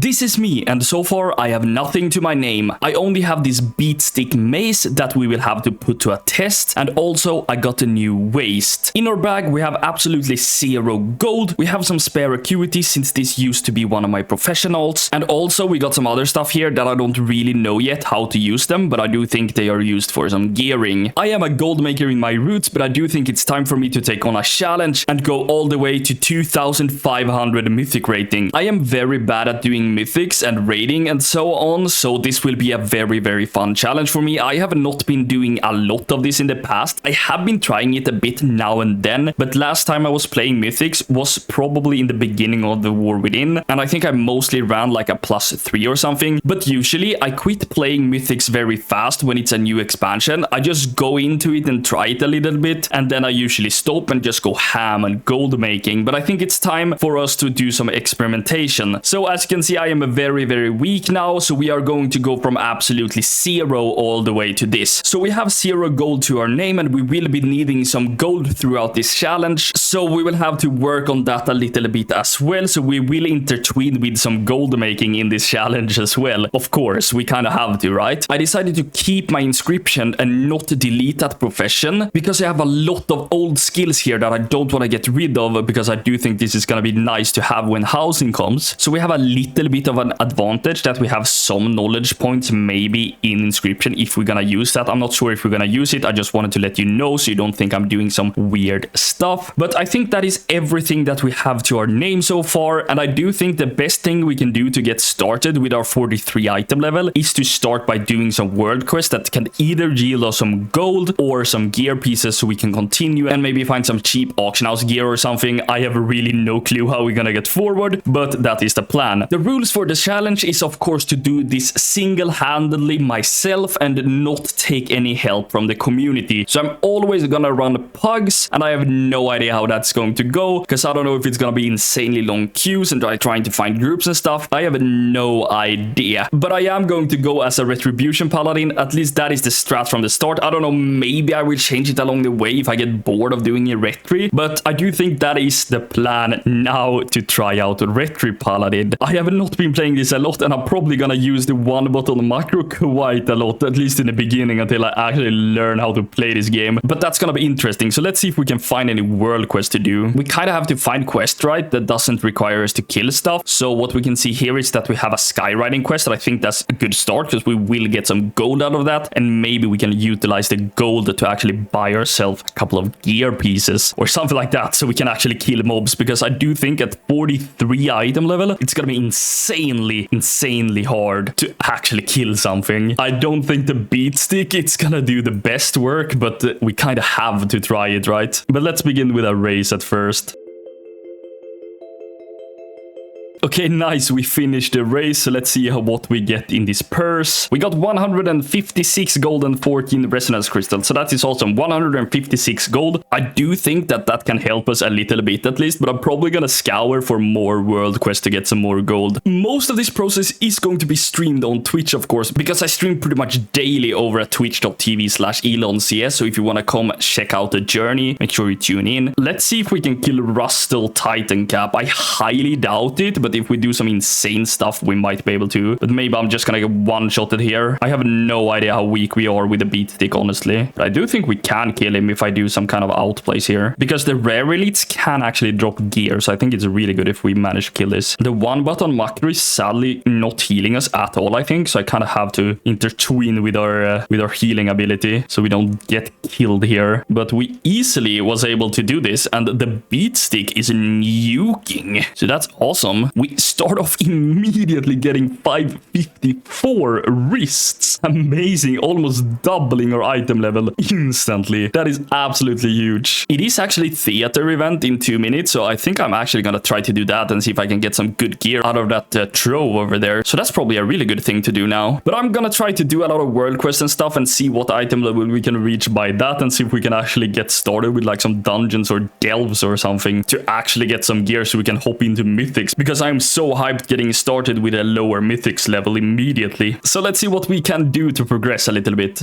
This is me, and so far I have nothing to my name. I only have this beatstick mace that we will have to put to a test, and also I got a new waist. In our bag we have absolutely 0 gold. We have some spare acuity since this used to be one of my professionals, and also we got some other stuff here that I don't really know yet how to use them, but I do think they are used for some gearing. I am a gold maker in my roots, but I do think it's time for me to take on a challenge and go all the way to 2500 mythic rating. I am very bad at doing mythics and rating and so on, so this will be a very fun challenge for me. I have not been doing a lot of this in the past. I have been trying it a bit now and then, but last time I was playing mythics was probably in the beginning of the War Within, and I think I mostly ran like a +3 or something, but usually I quit playing mythics very fast when it's a new expansion. I just go into it and try it a little bit, and then I usually stop and just go ham and gold making, but I think it's time for us to do some experimentation. So as you can see, I am very weak now, so we are going to go from absolutely 0 all the way to this. So we have 0 gold to our name, and we will be needing some gold throughout this challenge, so we will have to work on that a little bit as well. So we will intertwine with some gold making in this challenge as well. Of course, we kind of have to, right? I decided to keep my inscription and not delete that profession because I have a lot of old skills here that I don't want to get rid of, because I do think this is going to be nice to have when housing comes. So we have a little bit of an advantage that we have some knowledge points maybe in inscription if we're gonna use that. I'm not sure if we're gonna use it. I just wanted to let you know so you don't think I'm doing some weird stuff. But I think that is everything that we have to our name so far, and I do think the best thing we can do to get started with our 43 item level is to start by doing some world quests that can either yield us some gold or some gear pieces so we can continue and maybe find some cheap auction house gear or something. I have really no clue how we're gonna get forward, but that is the plan. The rules for the challenge is of course to do this single-handedly myself and not take any help from the community. So I'm always gonna run pugs, and I have no idea how that's going to go, because I don't know if it's gonna be insanely long queues and trying to find groups and stuff. I have no idea, but I am going to go as a retribution paladin. At least that is the strat from the start. I don't know, maybe I will change it along the way if I get bored of doing a retri, but I do think that is the plan now, to try out a retri paladin. I have not been playing this a lot, and I'm probably gonna use the one button macro quite a lot, at least in the beginning, until I actually learn how to play this game. But that's gonna be interesting. So let's see if we can find any world quests to do. We kind of have to find quest, right? That doesn't require us to kill stuff. So what we can see here is that we have a skywriting quest, and I think that's a good start because we will get some gold out of that, and maybe we can utilize the gold to actually buy ourselves a couple of gear pieces or something like that, so we can actually kill mobs, because I do think at 43 item level it's gonna be insanely hard to actually kill something. I don't think the beat stick it's gonna do the best work, but we kind of have to try it, right? But let's begin with a race at first. Okay, nice, we finished the race, so let's see what we get in this purse. We got 156 gold and 14 resonance crystals, so that is awesome. 156 gold. I do think that that can help us a little bit at least, but I'm probably gonna scour for more world quests to get some more gold. Most of this process is going to be streamed on Twitch, of course, because I stream pretty much daily over at twitch.tv/ElonCS, so if you want to come check out the journey, make sure you tune in. Let's see if we can kill Rustle Titan Cap. I highly doubt it, but if we do some insane stuff, we might be able to. But maybe I'm just gonna get one-shotted here. I have no idea how weak we are with the beat stick, honestly. But I do think we can kill him if I do some kind of outplays here, because the rare elites can actually drop gear, so I think it's really good if we manage to kill this. The one button macro is sadly not healing us at all, I think, so I kind of have to intertwine with our healing ability so we don't get killed here. But we easily was able to do this, and the beat stick is nuking, so that's awesome. We start off immediately getting 554 wrists. Amazing, almost doubling our item level instantly. That is absolutely huge. It is actually theater event in 2 minutes, so I think I'm actually gonna try to do that and see if I can get some good gear out of that trove over there. So that's probably a really good thing to do now. But I'm gonna try to do a lot of world quests and stuff and see what item level we can reach by that, and see if we can actually get started with like some dungeons or delves or something to actually get some gear so we can hop into mythics, because I'm so hyped getting started with a lower mythics level immediately. So let's see what we can do to progress a little bit.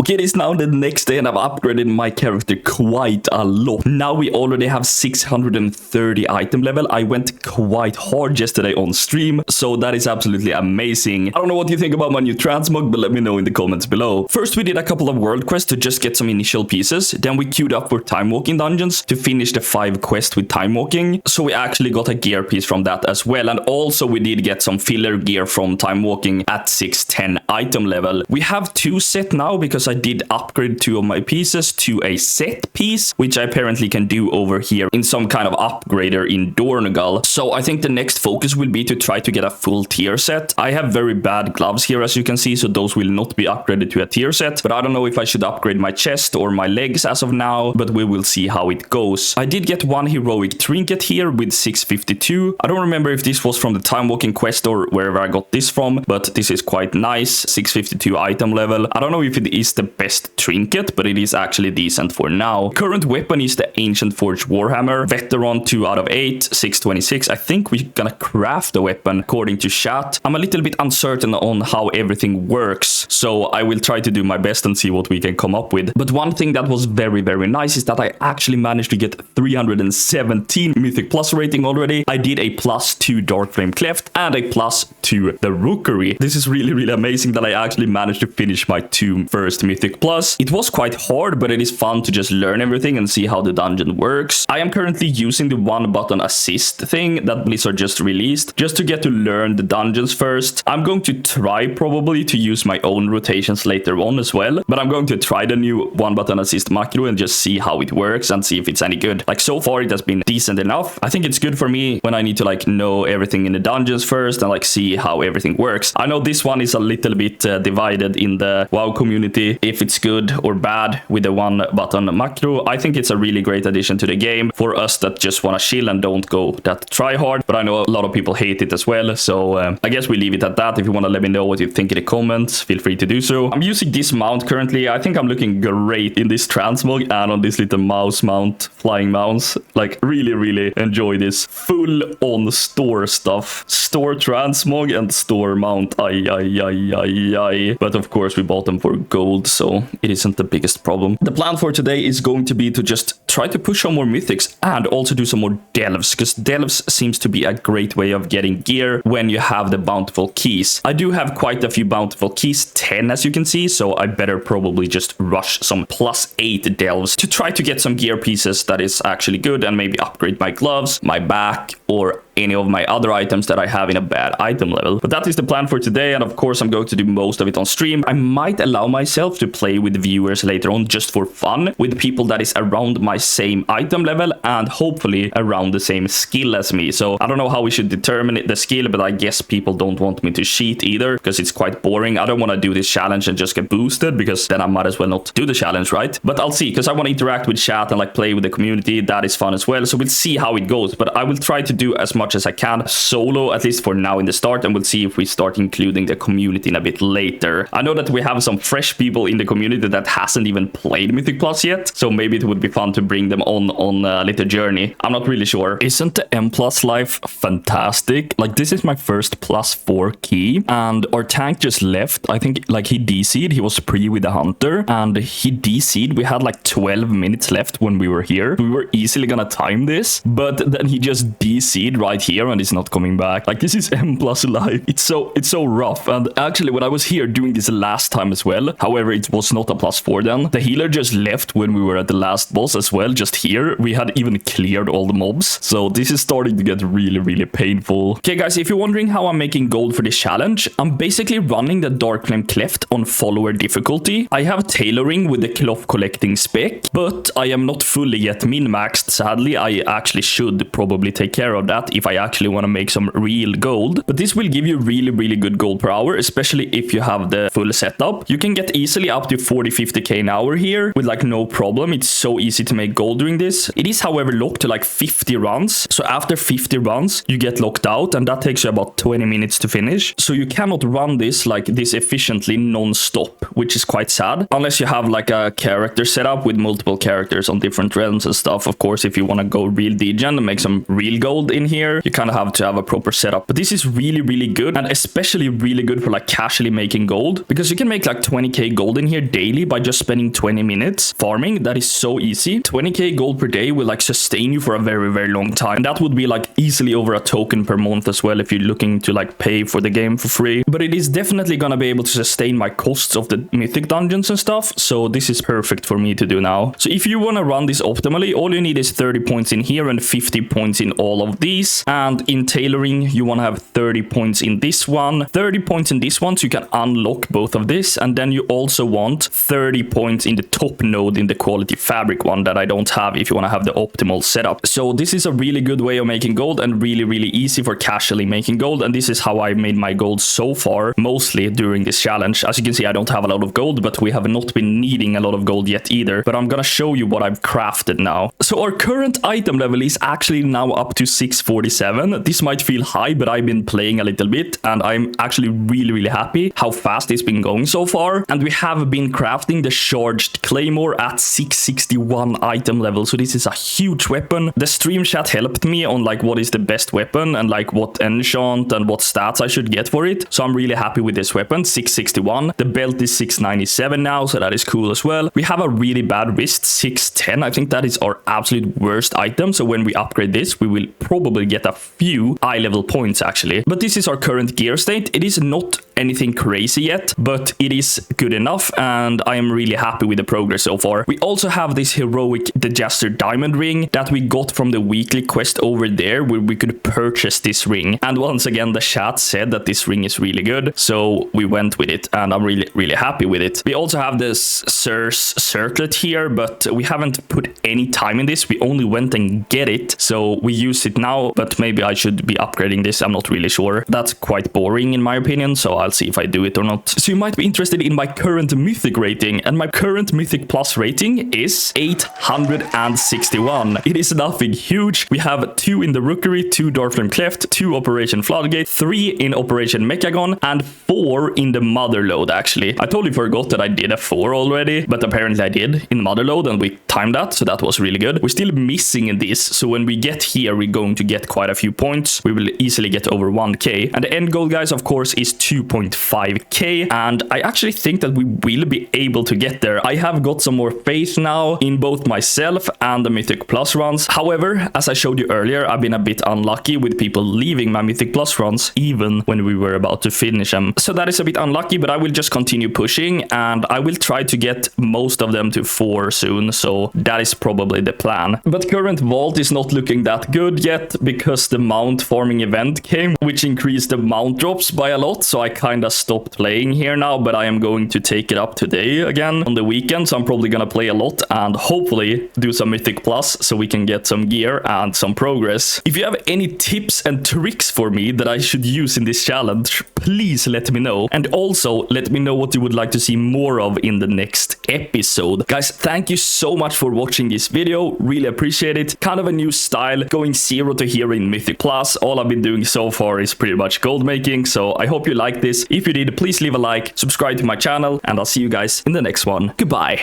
Okay, it is now the next day and I've upgraded my character quite a lot. Now we already have 630 item level. I went quite hard yesterday on stream, so that is absolutely amazing. I don't know what you think about my new transmog, but let me know in the comments below. First, we did a couple of world quests to just get some initial pieces. Then we queued up for time walking dungeons to finish the 5 quests with time walking. So we actually got a gear piece from that as well. And also we did get some filler gear from time walking at 610 item level. We have 2 set now because I did upgrade 2 of my pieces to a set piece, which I apparently can do over here in some kind of upgrader in Dornogal. So I think the next focus will be to try to get a full tier set. I have very bad gloves here, as you can see, so those will not be upgraded to a tier set. But I don't know if I should upgrade my chest or my legs as of now, but we will see how it goes. I did get 1 heroic trinket here with 652. I don't remember if this was from the time walking quest or wherever I got this from, but this is quite nice. 652 item level. I don't know if it is the best trinket, but it is actually decent for now. Current weapon is the Ancient Forge Warhammer. Veteran 2 out of 8, 626. I think we're gonna craft the weapon according to chat. I'm a little bit uncertain on how everything works, so I will try to do my best and see what we can come up with. But one thing that was very, very nice is that I actually managed to get 317 Mythic Plus rating already. I did a +2 Dark Flame Cleft and a +2 the Rookery. This is really, really amazing that I actually managed to finish my 2 first Mythic Plus. It was quite hard, but it is fun to just learn everything and see how the dungeon works. I am currently using the 1-button assist thing that Blizzard just released, just to get to learn the dungeons first. I'm going to try probably to use my own rotations later on as well, but I'm going to try the new 1-button assist macro and just see how it works and see if it's any good. Like, so far it has been decent enough. I think it's good for me when I need to like know everything in the dungeons first and like see how everything works. I know this one is a little bit divided in the WoW community if it's good or bad with the 1-button macro. I think it's a really great addition to the game for us that just want to chill and don't go that try hard, but I know a lot of people hate it as well, so I guess we leave it at that. If you want to let me know what you think in the comments, feel free to do so. I'm using this mount currently. I think I'm looking great in this transmog and on this little mouse mount, flying mouse. Like, really, really enjoy this full on store stuff. Store transmog and store mount. But of course we bought them for gold, so it isn't the biggest problem. The plan for today is going to be to just try to push on more mythics and also do some more delves, because delves seems to be a great way of getting gear when you have the bountiful keys. I do have quite a few bountiful keys, 10 as you can see, so I better probably just rush some +8 delves to try to get some gear pieces that is actually good and maybe upgrade my gloves, my back, or any of my other items that I have in a bad item level. But that is the plan for today, and of course I'm going to do most of it on stream. I might allow myself to play with viewers later on just for fun, with people that is around my same item level and hopefully around the same skill as me. So I don't know how we should determine the skill, but I guess people don't want me to cheat either because it's quite boring. I don't want to do this challenge and just get boosted, because then I might as well not do the challenge, right? But I'll see, because I want to interact with chat and like play with the community. That is fun as well, so we'll see how it goes. But I will try to do as much as I can solo, at least for now in the start, and we'll see if we start including the community in a bit later. I know that we have some fresh people in the community that hasn't even played Mythic Plus yet, so maybe it would be fun to bring them on a little journey. I'm not really sure. Isn't the M+ life fantastic? Like, this is my first +4 key, and our tank just left. I think like he DC'd, he was pre with the hunter, and he DC'd. We had like 12 minutes left when we were here. We were easily gonna time this, but then he just DC'd right here and is not coming back. Like, this is M+ life. It's so rough. And actually when I was here doing this last time as well, however it was not a +4 then, the healer just left when we were at the last boss as well, just here. We had even cleared all the mobs, so this is starting to get really, really painful. Okay guys, if you're wondering how I'm making gold for this challenge, I'm basically running the Dark Flame Cleft on follower difficulty. I have tailoring with the cloth collecting spec, but I am not fully yet min-maxed, sadly. I actually should probably take care of that if I actually want to make some real gold. But this will give you really, really good gold per hour, especially if you have the full setup. You can get easily up to 40-50k an hour here with like no problem. It's so easy to make gold doing this. It is however locked to like 50 runs, so after 50 runs you get locked out, and that takes you about 20 minutes to finish. So you cannot run this like this efficiently non-stop, which is quite sad, unless you have like a character setup with multiple characters on different realms and stuff. Of course, if you want to go real degen and make some real gold in here, here. You kind of have to have a proper setup, but this is really, really good, and especially really good for like casually making gold, because you can make like 20k gold in here daily by just spending 20 minutes farming. That is so easy. 20k gold per day will like sustain you for a very, very long time. And that would be like easily over a token per month as well if you're looking to like pay for the game for free. But it is definitely gonna be able to sustain my costs of the mythic dungeons and stuff, so this is perfect for me to do now. So if you want to run this optimally, all you need is 30 points in here and 50 points in all of these, and in tailoring you want to have 30 points in this one, 30 points in this one, so you can unlock both of this, and then you also want 30 points in the top node in the quality fabric one that I don't have if you want to have the optimal setup. So this is a really good way of making gold, and really, really easy for casually making gold, and this is how I made my gold so far, mostly during this challenge. As you can see, I don't have a lot of gold, but we have not been needing a lot of gold yet either, but I'm gonna show you what I've crafted now. So our current item level is actually now up to 647. This might feel high, but I've been playing a little bit, and I'm actually really, really happy how fast it's been going so far. And we have been crafting the charged claymore at 661 item level, so this is a huge weapon. The stream chat helped me on like what is the best weapon and like what enchant and what stats I should get for it, so I'm really happy with this weapon. 661. The belt is 697 now, so that is cool as well. We have a really bad wrist, 610. I think that is our absolute worst item, so when we upgrade this we will probably get a few eye level points actually. But this is our current gear state. It is not anything crazy yet, but it is good enough, and I am really happy with the progress so far. We also have this heroic Digester diamond ring that we got from the weekly quest over there, where we could purchase this ring, and once again the chat said that this ring is really good, so we went with it, and I'm really, really happy with it. We also have this Sir's circlet here, but we haven't put any time in this. We only went and get it, so we use it now, but maybe I should be upgrading this. I'm not really sure. That's quite boring in my opinion, so I'll see if I do it or not. So you might be interested in my current mythic rating, and my current mythic plus rating is 861. It is nothing huge. We have 2 in the Rookery, 2 Darkflame Cleft, 2 Operation Floodgate, 3 in Operation Mechagon, and 4 in the Motherlode actually. I totally forgot that I did a 4 already, but apparently I did in Motherlode, and we timed that, so that was really good. We're still missing in this, so when we get here we're going to get quite a few points. We will easily get over 1k, and the end goal, guys, of course is 2.5k, and I actually think that we will be able to get there. I have got some more faith now in both myself and the Mythic Plus runs. However, as I showed you earlier, I've been a bit unlucky with people leaving my Mythic Plus runs even when we were about to finish them, so that is a bit unlucky, but I will just continue pushing, and I will try to get most of them to 4 soon, so that is probably the plan. But current vault is not looking that good yet, because the mount farming event came, which increased the mount drops by a lot, so I kinda stopped playing here now, but I am going to take it up today again on the weekend, so I'm probably gonna play a lot and hopefully do some Mythic Plus so we can get some gear and some progress. If you have any tips and tricks for me that I should use in this challenge, please let me know, and also let me know what you would like to see more of in the next episode. Guys, thank you so much for watching this video, really appreciate it. Kind of a new style, going 0 to hero in Mythic Plus. All I've been doing so far is pretty much gold making, so I hope you like this. If you did, please leave a like, subscribe to my channel, and I'll see you guys in the next one. Goodbye.